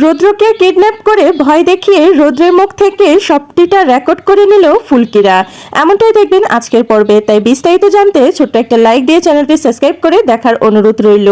রুদ্রকে kidnap করে ভয় দেখিয়ে রুদ্রের মুখ থেকে সবটিটা রেকর্ড করে নিল ফুলকিরা। এমনটাই দেখবেন আজকের পর্বে। তাই বিস্তারিত জানতে ছোট্ট একটা লাইক দিয়ে চ্যানেলটি সাবস্ক্রাইব করে দেখার অনুরোধ রইল।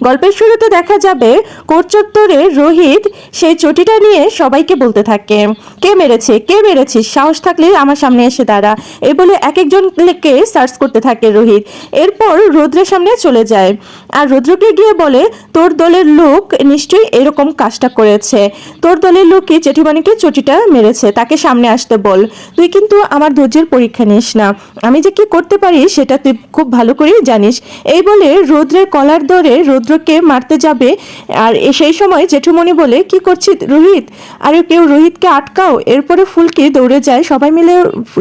গল্পের শুরুতে দেখা যাবে কোর্ট চত্বরে রোহিত সেই চটিটা নিয়ে সবাইকে বলতে থাকে, কে মেরেছে, কে মেরেছিস, সাহস থাকলে আমার সামনে এসে দাঁড়া, এই বলে এক একজনকে সার্চ করতে থাকে রোহিত। এরপর রুদ্রের সামনে চলে যায় আর রুদ্রকে গিয়ে বলে, তোর দলের লোক নিশ্চয়ই এরকম কাজটা করেছে, তোর দলের লোকই জেঠিমণিকে চটিটা মেরেছে, তাকে সামনে আসতে বল। তুই কিন্তু আমার ধৈর্যের পরীক্ষা নিস না, আমি যে কি করতে পারি সেটা তুই খুব ভালো করেই জানিস। এই বলে রুদ্রের কলার ধরে রুদ্রকে মারতে যাবে। আর সেই সময় জেঠুমণি বলে, কি করছিস রোহিত, আরে কেউ রোহিতকে আটকাও। এরপরে ফুলকি দৌড়ে যায়, সবাই মিলে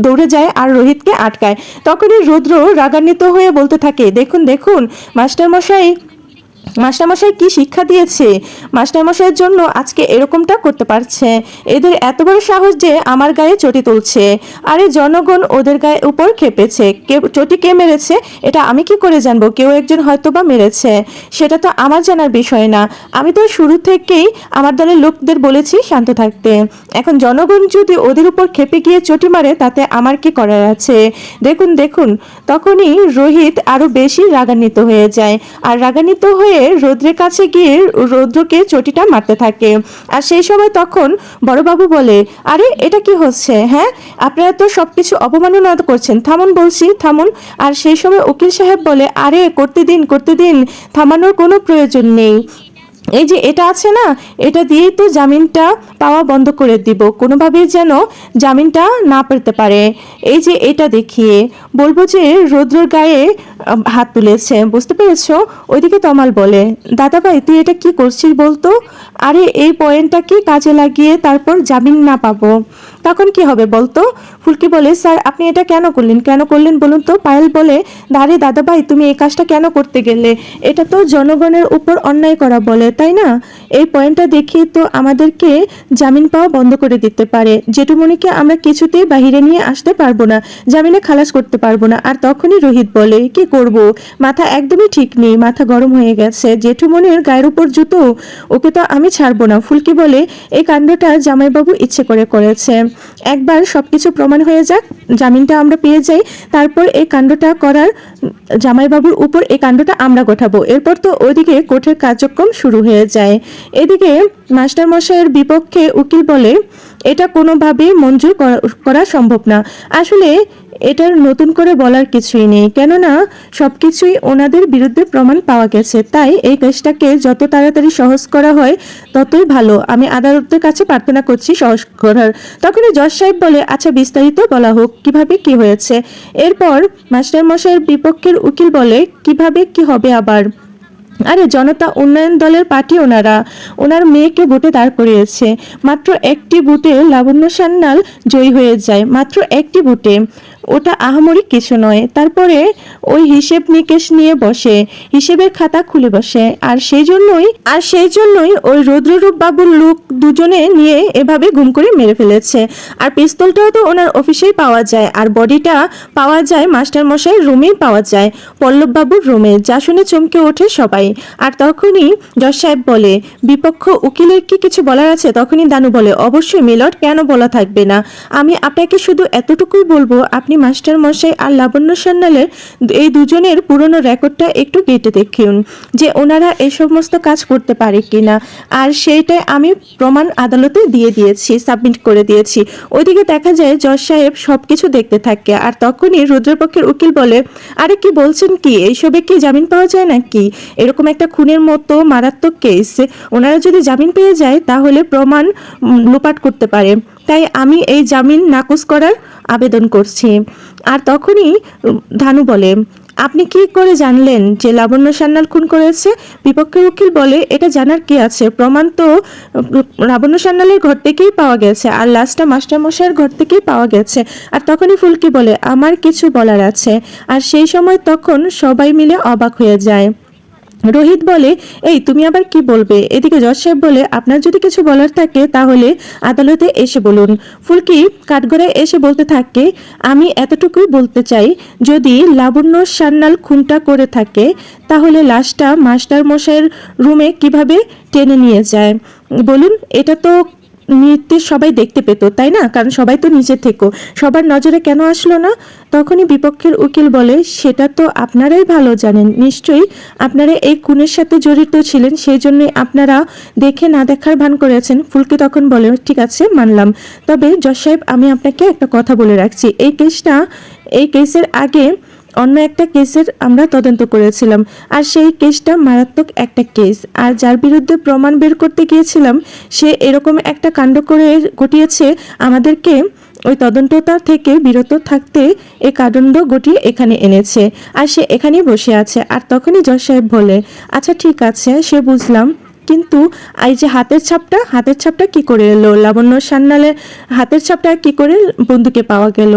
দৌড়ে যায় আর রোহিতকে আটকায়। তখনই রুদ্র রাগান্বিত হয়ে বলতে থাকে, দেখুন দেখুন মাস্টারমশাই কি শিক্ষা দিয়েছে, মাস্টারমশাইয়ের জন্য আজকে এরকমটা করতে পারছে। এদের এত বড় সাহস যে আমার গায়ে চটি তুলছে। আরে জনগণ ওদের গায়ে উপর খেপেছে, চটি কে মেরেছে এটা আমি কি করে জানবো? কেউ একজন হয়তো বা মেরেছে, সেটা তো আমার জানার বিষয় না। আমি তো শুরু থেকেই আমার দলের লোকদের বলেছি শান্ত থাকতে। এখন জনগণ যদি ওদের উপর খেপে গিয়ে চটি মারে তাতে আমার কি করার আছে? দেখুন দেখুন। তখনই রোহিত আরো বেশি রাগান্বিত হয়ে যায় আর রাগান্বিত হয়ে রুদ্রের কাছে গিয়ে রুদ্রকে চটিটা মারতে থাকে। আর সেই সময় তখন বড়বাবু বলে, আরে এটা কি হচ্ছে, হ্যাঁ আপনারা তো সবকিছু অবমাননা করছেন, থামুন বলছি, থামুন। আর সেই সময় উকিল সাহেব বলে, আরে করতে দিন, থামানোর কোনো প্রয়োজন নেই। এই যে এটা আছে না, এটা দিয়েই তো জামিনটা পাওয়া বন্ধ করে দিব, কোনোভাবেই যেন জামিনটা না পেতে পারে। এই যে এটা দেখিয়ে বলবো যে রুদ্রর গায়ে হাত তুলেছে, বুঝতে পেরেছো? ওইদিকে তমাল বলে, দাদা ভাই তুই এটা কি করছিস বলতো? আরে এই পয়েন্টটা কি কাজে লাগিয়ে তারপর জামিন না পাবো তখন কি হবে বলতো? ফুলকি বলে, স্যার আপনি এটা কেন করলেন বলুন তো? পায়েল বলে, আরে দাদা ভাই তুমি এই কাজটা কেন করতে গেলে? এটা তো জনগণের উপর অন্যায় করা বলে, তাই না? এই পয়েন্টটা দেখিয়ে তো আমাদেরকে জামিন পাওয়া বন্ধ করে দিতে পারে। জেঠুমণিকে আমরা কিছুতেই বাহিরে নিয়ে আসতে পারবো না, জামিনে খালাস করতে পারবো না। আর তখনই রোহিত বলে, কি করব, মাথা একদমই ঠিক নেই, মাথা গরম হয়ে গেছে, জেঠুমণির গায়ের উপর জুতো, ওকে তো আমি ছাড়বো না। ফুলকি বলে, এই কাণ্ডটা জামাইবাবু ইচ্ছে করে করেছে, একবার সবকিছু প্রমাণ হয়ে যাক, জামিনটা আমরা পেয়ে যাই, তারপর এই কাণ্ডটা করার জামাইবাবুর উপর এই কাণ্ডটা আমরা গোঠাবো। এরপর তো ওইদিকে কোর্টের কার্যক্রম শুরু হয়ে যায়। এদিকে মাস্টারমশাইয়ের বিপক্ষে উকিল বলে, এটা কোনোভাবেই মঞ্জুর করা সম্ভব না। আসলে এটার নতুন করে বলার কিছুই নেই, কেননা সবকিছুই ওনাদের বিরুদ্ধে প্রমাণ পাওয়া গেছে। তাই এই কেসটাকে যত তাড়াতাড়ি সহজ করা হয় ততই ভালো। আমি আদালতের কাছে প্রার্থনা করছি সহজ করার। তখনই জজ সাহেব বলে, আচ্ছা বিস্তারিত বলা হোক, কিভাবে কি হয়েছে? এরপর মাস্টারমশাইয়ের বিপক্ষের উকিল বলে, কিভাবে কি হবে আবার? আরে জনতা উন্নয়ন দলের পার্টি ওনার মেয়েকে ভোটে দাঁড় করিয়েছে, মাত্র একটি ভোটে লাবণ্য সান্যাল জয়ী হয়ে যায়, মাত্র একটি ভোটে, ওটা আহামরি কিছু নয়। তারপরে ওই হিসেব নিকেশ নিয়ে বসে, হিসেবের খাতা খুলে বসে, আর সেই জন্যই ওই রুদ্ররূপ বাবুর লোক দুজনে নিয়ে এভাবে গুম করে মেরে ফেলেছে। আর পিস্তলটাও তো ওনার অফিসেই পাওয়া যায়, আর বডিটা পাওয়া যায় মাস্টারমশাইয়ের রুমেই পাওয়া যায়, পল্লব বাবুর রুমে। যা শুনে চমকে ওঠে সবাই। আর তখনই জজ সাহেব বলে, বিপক্ষ উকিলের কি কিছু বলার আছে? তখনই দানু বলে, অবশ্যই মিলট, কেন বলা থাকবে না। আমি আপনাকে শুধু এতটুকুই বলবো, আপনি মাস্টারমশাই আর লাবণ্য সান্যালের এই দুজনের পুরনো রেকর্ডটা একটু কেটে দেখুন যে ওনারা এই সমস্ত কাজ করতে পারে কিনা। আর সেইটাই আমি প্রমাণ আদালতে দিয়ে দিয়েছি, সাবমিট করে দিয়েছি। ওইদিকে দেখা যায় জজ সাহেব সবকিছু দেখতে থাকে। আর তখনই রুদ্রপক্ষের উকিল বলে, আরে কি বলছেন কি, এইসবে কি জামিন পাওয়া যায় নাকি? এরকম একটা খুনের মতো মারাত্মক কেস ওনারা যদি জামিন পেয়ে যায় তাহলে প্রমাণ লোপাট করতে পারে। তাই আমি এই জামিন নাকচ করার আবেদন করছি। আর তখনই ধানু বলে, আপনি কি করে জানলেন যে লাবণ্য সান্যাল খুন করেছে? বিপক্ষের উকিল বলে, এটা জানার কি আছে, প্রমাণ তো লাবণ্য সান্যালের ঘর থেকেই পাওয়া গেছে, আর লাশটা মাস্টারমশাইয়ের ঘর থেকেই পাওয়া গেছে। আর তখনই ফুলকি বলে, আমার কিছু বলার আছে। আর সেই সময় তখন সবাই মিলে অবাক হয়ে যায়। রোহিত বলে, এই তুমি আবার কি বলবে? এদিকে জজ সাহেব বলে, আপনার যদি কিছু বলার থাকে তাহলে আদালতে এসে বলুন। ফুলকি কাঠগড়ায় এসে বলতে থাকে, আমি এতটুকুই বলতে চাই, যদি লাবণ্য সান্যাল খুনটা করে থাকে তাহলে লাশটা মাস্টার মশাইয়ের রুমে কিভাবে টেনে নিয়ে যায় বলুন? এটা তো নৃত্যে সবাই দেখতে পেত, তাই না? কারণ সবাই তো নিচে থেকো, সবার নজরে কেন আসলো না? তখনই বিপক্ষের উকিল বলে, সেটা তো আপনারাই ভালো জানেন, নিশ্চয়ই আপনারা এই খুনের সাথে জড়িত ছিলেন, সেই জন্যই আপনারা দেখে না দেখার ভান করেছেন। ফুলকি তখন বলে, ঠিক আছে, মানলাম, তবে জজ সাহেব আমি আপনাকে একটা কথা বলে রাখছি, এই কেসের আগে অন্য একটা কেসের আমরা তদন্ত করেছিলাম, আর সেই কেসটা মারাত্মক একটা কেস, আর যার বিরুদ্ধে প্রমাণ বের করতে গিয়েছিলাম সে এরকম একটা কাণ্ড করে ঘটিয়েছে, আমাদেরকে ওই তদন্তটা থেকে বিরত থাকতে এই কাণ্ড ঘটিয়ে এখানে এনেছে, আর সে এখানেই বসে আছে। আর তখনই জজ সাহেব বলে, আচ্ছা ঠিক আছে, সে বুঝলাম, কিন্তু এই যে হাতের ছাপটা কি করে এলো? লাবণ্য সান্যালের হাতের ছাপটা কি করে বন্দুকে পাওয়া গেল?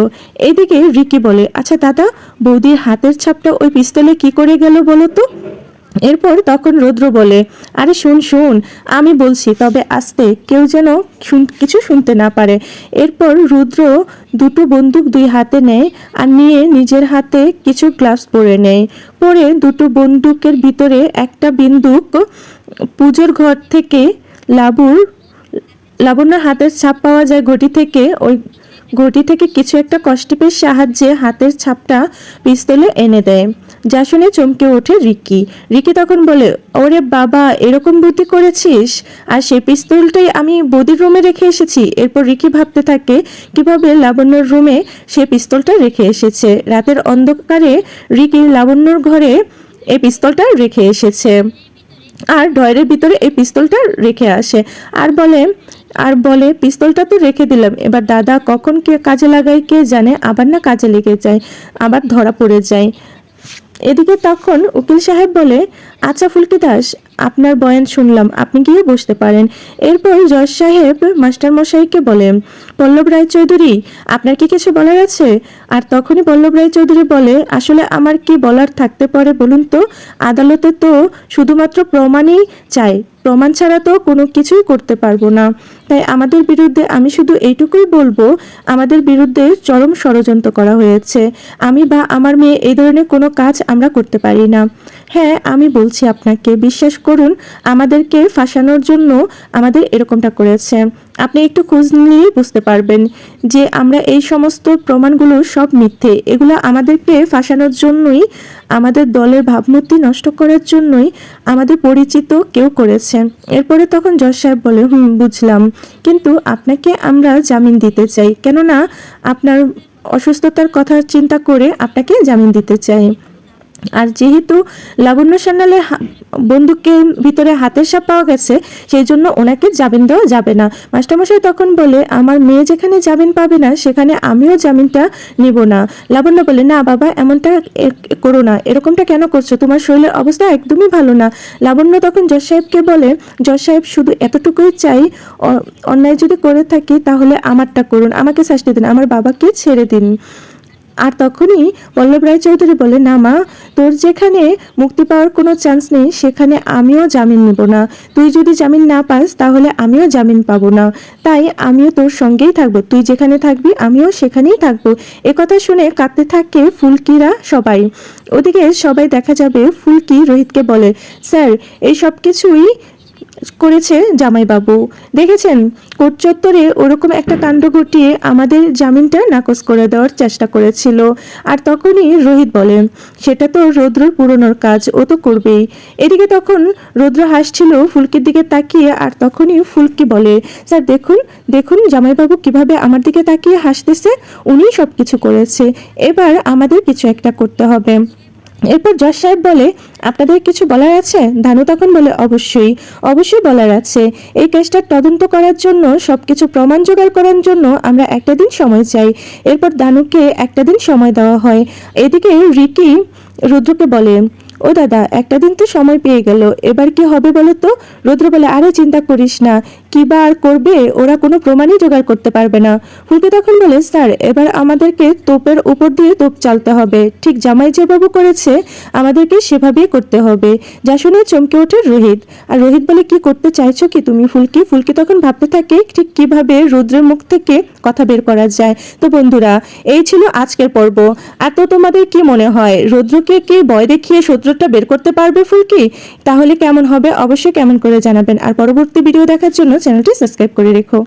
এইদিকে রিকি বলে, আচ্ছা দাদা, বৌদির হাতের ছাপটা ওই পিস্তলে কি করে গেল বলো তো? এরপর তখন রুদ্র বলে, আরে শুন, আমি বলছি, তবে আস্তে, কেউ যেন কিছু শুনতে না পারে। এরপর রুদ্র দুটো বন্দুক দুই হাতে নেয়, আর নিয়ে নিজের হাতে কিছু গ্লাভস পরে নেয়, পরে দুটো বন্দুকের ভিতরে একটা বন্দুক পুজোর ঘর থেকে লাবণ্যর হাতের ছাপ পাওয়া যায় ঘটি থেকে কিছু একটা কষ্টেপের সাহায্যে হাতের ছাপটা পিস্তলে এনে দেয়, যা শুনে চমকে ওঠে রিকি তখন বলে, ওরে বাবা, এরকম বুদ্ধি করেছিস? আর সেই পিস্তলটাই আমি বৌদির রুমে রেখে এসেছি। এরপর রিকি ভাবতে থাকে কিভাবে লাবণ্যর রুমে সে পিস্তলটা রেখে এসেছে। রাতের অন্ধকারে রিকি লাবণ্যর ঘরে এই পিস্তলটা রেখে এসেছে, আর ড্রয়ারের ভিতরে এই পিস্তলটা রেখে আসে, আর বলে পিস্তলটা তো রেখে দিলাম, এবার দাদা কখন কে কাজে লাগাই কে জানে, আবার না কাজে লেগে যায়, আবার ধরা পড়ে যায়। এদিকে তখন উকিল সাহেব বলে, আচ্ছা ফুলকি দাস, আপনার বয়ান শুনলাম, আপনি গিয়ে বসতে পারেন। এরপর জজ সাহেব মাস্টার মশাইকে বলে, পল্লব রায়চৌধুরী, আপনার কি কিছু বলার আছে? আর তখনই পল্লব রায়চৌধুরী বলে, আসলে আমার কি বলার থাকতে পারে বলুন তো? আদালতে তো শুধুমাত্র প্রমাণই চাই, প্রমাণ ছাড়া তো কোনো কিছুই করতে পারবো না, তাই আমাদের বিরুদ্ধে আমি শুধু এইটুকুই বলবো, আমাদের বিরুদ্ধে চরম ষড়যন্ত্র করা হয়েছে, আমি বা আমার মেয়ে এই ধরনের কোনো কাজ আমরা করতে পারি না। হ্যাঁ, আমি বলছি আপনাকে, বিশ্বাস করুন, আমাদেরকে ফাঁসানোর জন্য আমাদের এরকমটা করেছে। আপনি একটু খোঁজ নিলেই বুঝতে পারবেন যে আমরা এই সমস্ত প্রমাণগুলো সব মিথ্যে, এগুলো আমাদেরকে ফাঁসানোর জন্যই, আমাদের দলের ভাবমূর্তি নষ্ট করার জন্যই আমাদের পরিচিত কেউ করেছে। এরপরে তখন জজ সাহেব বলে, বুঝলাম, কিন্তু আপনাকে আমরা জামিন দিতে চাই, কেননা আপনার অসুস্থতার কথা চিন্তা করে আপনাকে জামিন দিতে চাই। আর যেহেতু লাবণ্য সান্যালের বন্দুকের ভিতরে হাতের ছাপ পাওয়া গেছে, সেই জন্য ওনাকে জামিন দেওয়া যাবে না। মাস্টারমশাই তখন বলে, আমার মেয়ে যেখানে জামিন পাবে না সেখানে আমিও জামিনটা নেব না। লাবণ্য বলে, না বাবা, এমনটা করো না, এরকমটা কেন করছো? তোমার শরীরের অবস্থা একদমই ভালো না। লাবণ্য তখন জজ সাহেবকে বলে, জজ সাহেব, শুধু এতটুকুই চাই, অন্যায় যদি করে থাকি তাহলে আমারটা করুন, আমাকে শাস্তি দিন, আমার বাবাকে ছেড়ে দিন। আর তখনই পল্লব রায়চৌধুরী বলে, না মা, তোর যেখানে মুক্তি পাওয়ার কোনো চান্স নেই সেখানে আমিও জামিন নেব না। তুই যদি জামিন না পাস তাহলে আমিও জামিন পাবো না, তাই আমিও তোর সঙ্গেই থাকবো, তুই যেখানে থাকবি আমিও সেখানেই থাকবো। একথা শুনে কাঁদতে থাকে ফুলকিরা সবাই। ওদিকে সবাই দেখা যাবে ফুলকি রোহিতকে বলে, স্যার, এই সব কিছুই করেছে জামাইবাবু, দেখেছেন কোর্ট চত্বরে ওরকম একটা কাণ্ড ঘটিয়ে আমাদের জামিনটা নাকচ করে দেওয়ার চেষ্টা করেছিল। আর তখনই রোহিত বলে, সেটা তো রৌদ্রর পুরনোর কাজ, ও তো করবেই। এদিকে তখন রৌদ্র হাসছিল ফুলকির দিকে তাকিয়ে, আর তখনই ফুলকি বলে, স্যার দেখুন দেখুন জামাইবাবু কিভাবে আমার দিকে তাকিয়ে হাসতেছে, উনিই সব কিছু করেছে, এবার আমাদের কিছু একটা করতে হবে। এরপর জজ সাহেব বলে, আপনাদের কিছু বলার আছে? ধানু তখন বলে, অবশ্যই বলার আছে। এই কেসটা তদন্ত করার জন্য, সবকিছু প্রমাণ জোগাড় করার জন্য আমরা একটা দিন সময় চাই। এরপর ধানুকে একটা দিন সময় দেওয়া হয়। এদিকে রিকি রুদ্রকে বলে, ও দাদা, একটা দিন তো সময় পেয়ে গেল, এবার কি হবে বলো তো? রুদ্র বলে, আরে চিন্তা করিস না, কি বা আর করবে, ওরা কোনো প্রমাণই জোগাড় করতে পারবে না। ফুলকি তখন বলে, স্যার এবার আমাদেরকে তোপের উপর দিয়ে তোপ চালতে হবে, ঠিক জামাই যেভাবে করেছে আমাদেরকে সেভাবেই করতে হবে। যা শুনে চমকে ওঠে রোহিত। আর রোহিত বলে, কি করতে চাইছো কি তুমি ফুলকি? ফুলকি তখন ভাবতে থাকে ঠিক কিভাবে রুদ্রের মুখ থেকে কথা বের করা যায়। তো বন্ধুরা, এই ছিল আজকের পর্ব। আর তো তোমাদের কি মনে হয়, রুদ্রকে কি ভয় দেখিয়ে শত্রুটা বের করতে পারবে ফুলকি? তাহলে কেমন হবে অবশ্যই কমেন্ট করে জানাবেন। আর পরবর্তী ভিডিও দেখার জন্য চ্যানেলটি সাবস্ক্রাইব করে রেখো।